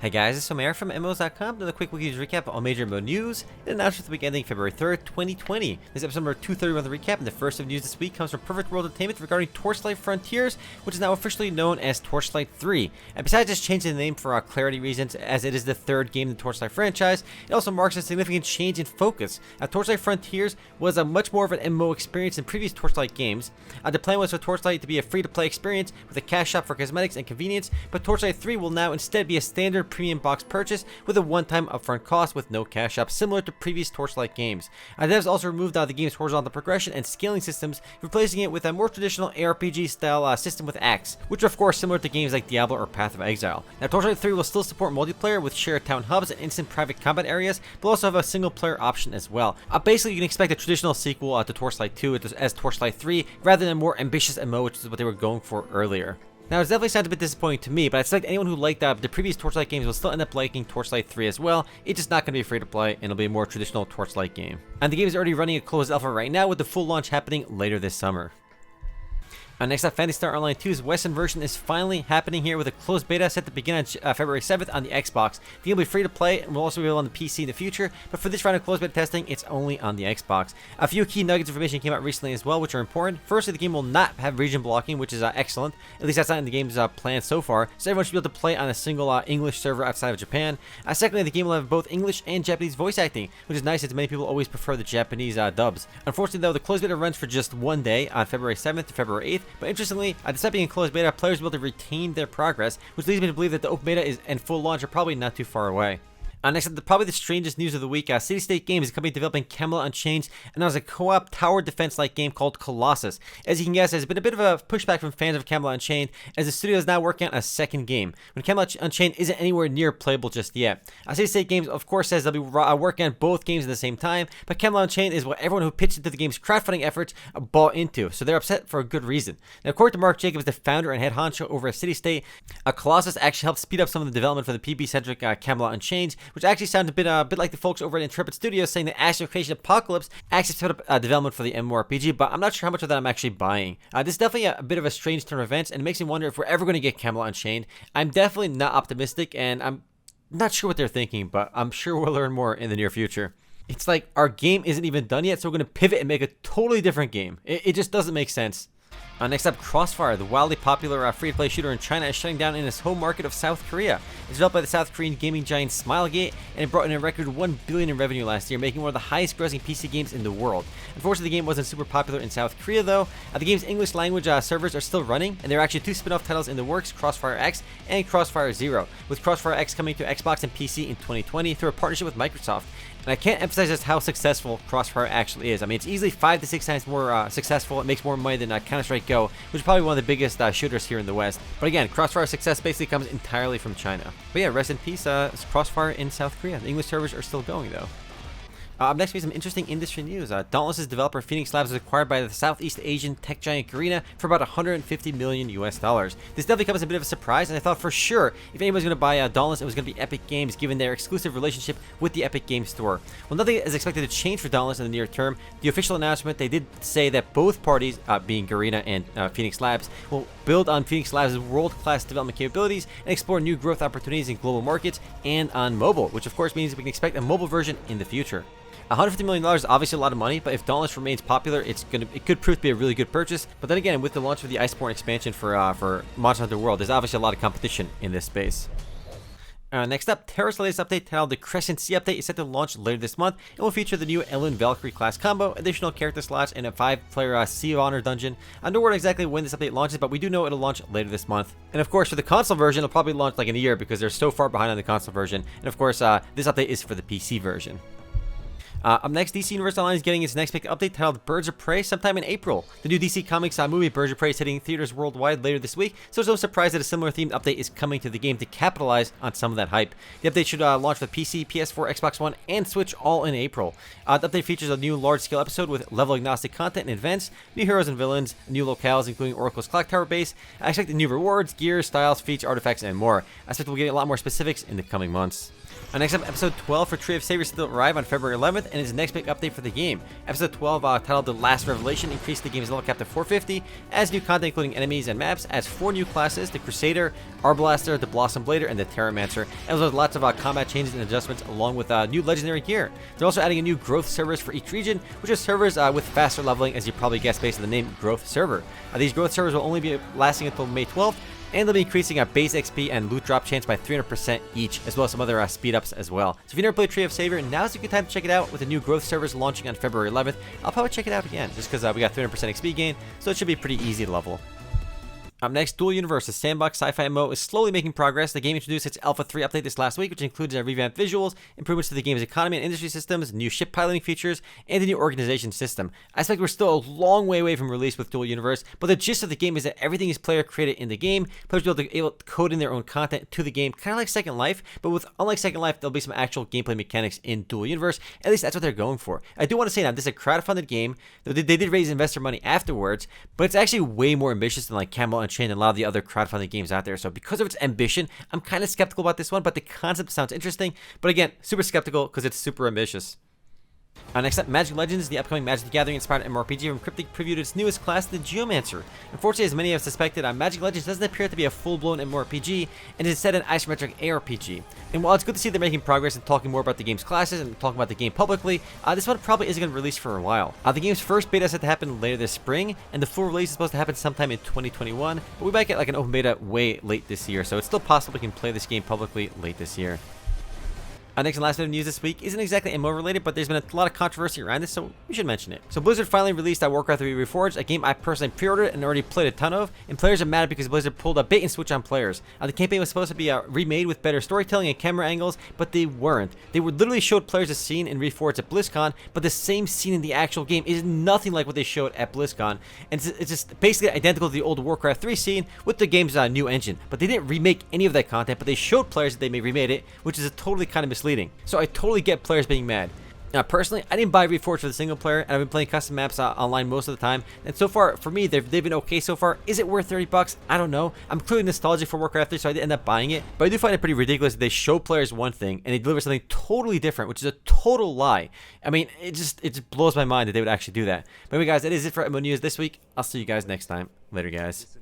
Hey guys, it's Omer from MMOs.com doing a quick weekly recap of all major MMO news and announcements for the week ending February 3rd, 2020. This is episode number 231 of the recap, and the first of news this week comes from Perfect World Entertainment regarding Torchlight Frontiers, which is now officially known as Torchlight 3. And besides just changing the name for clarity reasons, as it is the third game in the Torchlight franchise, it also marks a significant change in focus. Torchlight Frontiers was a much more of an MMO experience than previous Torchlight games. The plan was for Torchlight to be a free-to-play experience with a cash shop for cosmetics and convenience, but Torchlight 3 will now instead be a standard premium box purchase with a one-time upfront cost with no cash up, similar to previous Torchlight games. Devs also removed the game's horizontal progression and scaling systems, replacing it with a more traditional ARPG style system with acts, which are of course similar to games like Diablo or Path of Exile. Now Torchlight 3 will still support multiplayer with shared town hubs and instant private combat areas, but also have a single player option as well. Basically you can expect a traditional sequel to Torchlight 2 as Torchlight 3 rather than a more ambitious MMO, which is what they were going for earlier. Now, it definitely sounds a bit disappointing to me, but I suspect anyone who liked the previous Torchlight games will still end up liking Torchlight 3 as well. It's just not going to be free to play, and it'll be a more traditional Torchlight game. And the game is already running a closed alpha right now, with the full launch happening later this summer. Next up, Phantasy Star Online 2's Western version is finally happening here with a closed beta set to begin on February 7th on the Xbox. The game will be free to play and will also be available on the PC in the future, but for this round of closed beta testing, it's only on the Xbox. A few key nuggets of information came out recently as well, which are important. Firstly, the game will not have region blocking, which is excellent. At least that's not in the game's plan so far, so everyone should be able to play on a single English server outside of Japan. Secondly, the game will have both English and Japanese voice acting, which is nice as many people always prefer the Japanese dubs. Unfortunately, though, the closed beta runs for just one day on February 7th to February 8th, but interestingly, despite being in closed beta, players will be able to retain their progress, which leads me to believe that the open beta and full launch are probably not too far away. Next up, probably the strangest news of the week, City State Games is a company developing Camelot Unchained, and now a co-op tower defense-like game called Colossus. As you can guess, there's been a bit of a pushback from fans of Camelot Unchained, as the studio is now working on a second game, when Camelot Unchained isn't anywhere near playable just yet. City State Games, of course, says they'll be working on both games at the same time, but Camelot Unchained is what everyone who pitched into the game's crowdfunding efforts bought into, so they're upset for a good reason. Now, according to Mark Jacobs, the founder and head honcho over at City State, Colossus actually helped speed up some of the development for the PB-centric Camelot Unchained, which actually sounds a bit like the folks over at Intrepid Studios saying that Astral Creation Apocalypse actually sped up development for the MMORPG, but I'm not sure how much of that I'm actually buying. This is definitely a bit of a strange turn of events, and it makes me wonder if we're ever going to get Camelot Unchained. I'm definitely not optimistic, and I'm not sure what they're thinking, but I'm sure we'll learn more in the near future. It's like our game isn't even done yet, so we're going to pivot and make a totally different game. It just doesn't make sense. Next up, CrossFire, the wildly popular free-to-play shooter in China, is shutting down in its home market of South Korea. It's developed by the South Korean gaming giant Smilegate, and it brought in a record $1 billion in revenue last year, making one of the highest-grossing PC games in the world. Unfortunately, the game wasn't super popular in South Korea, though. The game's English language servers are still running, and there are actually two spin-off titles in the works, Crossfire X and Crossfire Zero, with Crossfire X coming to Xbox and PC in 2020 through a partnership with Microsoft. And I can't emphasize just how successful Crossfire actually is. I mean, it's easily 5 to 6 times more successful. It makes more money than Counter-Strike Go, which is probably one of the biggest shooters here in the West. But again, Crossfire's success basically comes entirely from China. But yeah, rest in peace, Crossfire in South Korea. The English servers are still going, though. Up next, we have some interesting industry news. Dauntless' developer Phoenix Labs was acquired by the Southeast Asian tech giant Garena for about $150 million. This definitely comes as a bit of a surprise, and I thought for sure if anybody's going to buy Dauntless, it was going to be Epic Games, given their exclusive relationship with the Epic Games Store. Well, nothing is expected to change for Dauntless in the near term. The official announcement, they did say that both parties, being Garena and Phoenix Labs, will build on Phoenix Labs' world-class development capabilities and explore new growth opportunities in global markets and on mobile, which of course means we can expect a mobile version in the future. $150 million is obviously a lot of money, but if Dauntless remains popular, it could prove to be a really good purchase. But then again, with the launch of the Iceborne expansion for Monster Hunter World, there's obviously a lot of competition in this space. Next up, Tera's latest update, titled the Crescent Sea Update, is set to launch later this month and will feature the new Elun Valkyrie class combo, additional character slots, and a 5-player Sea of Honor dungeon. No word exactly when this update launches, but we do know it'll launch later this month. And of course, for the console version, it'll probably launch like in a year because they're so far behind on the console version. And of course, this update is for the PC version. Up next, DC Universe Online is getting its next big update titled Birds of Prey sometime in April. The new DC Comics movie Birds of Prey is hitting theaters worldwide later this week, so it's no surprise that a similar themed update is coming to the game to capitalize on some of that hype. The update should launch for PC, PS4, Xbox One, and Switch all in April. The update features a new large-scale episode with level-agnostic content and events, new heroes and villains, new locales including Oracle's Clock Tower base. I expect new rewards, gears, styles, feats, artifacts, and more. I expect we'll get a lot more specifics in the coming months. Next up, episode 12 for Tree of Saviors will arrive on February 11th, and is the next big update for the game. Episode 12, titled The Last Revelation, increased the game's level cap to 450, adds new content including enemies and maps, adds 4 new classes, the Crusader, Arbalaster, the Blossom Blader, and the Terramancer, as well as lots of combat changes and adjustments along with new legendary gear. They're also adding a new growth servers for each region, which are servers with faster leveling, as you probably guessed based on the name Growth Server. These growth servers will only be lasting until May 12th, and they'll be increasing base XP and loot drop chance by 300% each, as well as some other speed ups as well. So if you never played Tree of Savior, now's a good time to check it out with the new growth servers launching on February 11th. I'll probably check it out again, just because we got 300% XP gain, so it should be pretty easy to level. Up next, Dual Universe, a sandbox sci-fi MMO, is slowly making progress. The game introduced its Alpha 3 update this last week, which includes revamped visuals, improvements to the game's economy and industry systems, new ship piloting features, and a new organization system. I expect we're still a long way away from release with Dual Universe, but the gist of the game is that everything is player created in the game. Players will be able to code in their own content to the game, kind of like Second Life, but unlike Second Life, there'll be some actual gameplay mechanics in Dual Universe. At least that's what they're going for. I do want to say now, this is a crowdfunded game. They did raise investor money afterwards, but it's actually way more ambitious than like Camelot Unchained and a lot of the other crowdfunding games out there. So because of its ambition, I'm kind of skeptical about this one, but the concept sounds interesting. But again, super skeptical because it's super ambitious. Next up, Magic Legends, the upcoming Magic the Gathering inspired MMORPG from Cryptic, previewed its newest class, the Geomancer. Unfortunately, as many have suspected, Magic Legends doesn't appear to be a full-blown MMORPG, and is instead an isometric ARPG. And while it's good to see they're making progress and talking more about the game's classes and talking about the game publicly, this one probably isn't going to release for a while. The game's first beta is set to happen later this spring, and the full release is supposed to happen sometime in 2021, but we might get like an open beta way late this year, so it's still possible we can play this game publicly late this year. Next and last bit of news this week isn't exactly MMO related, but there's been a lot of controversy around this, so we should mention it. So Blizzard finally released Warcraft 3 Reforged, a game I personally pre-ordered and already played a ton of, and players are mad because Blizzard pulled a bait and switch on players. The campaign was supposed to be remade with better storytelling and camera angles, but they weren't. They would literally showed players a scene in Reforged at BlizzCon, but the same scene in the actual game is nothing like what they showed at BlizzCon, and it's just basically identical to the old Warcraft 3 scene with the game's new engine. But they didn't remake any of that content, but they showed players that they may remade it, which is totally kind of misleading. So I totally get players being mad. Now, personally, I didn't buy Reforged for the single player, and I've been playing custom maps online most of the time, and so far, for me, they've been okay so far. Is it worth 30 bucks? I don't know. I'm clearly nostalgic for Warcraft 3, so I did end up buying it, but I do find it pretty ridiculous that they show players one thing, and they deliver something totally different, which is a total lie. I mean, it just blows my mind that they would actually do that. But anyway, guys, that is it for MMO News this week. I'll see you guys next time. Later, guys.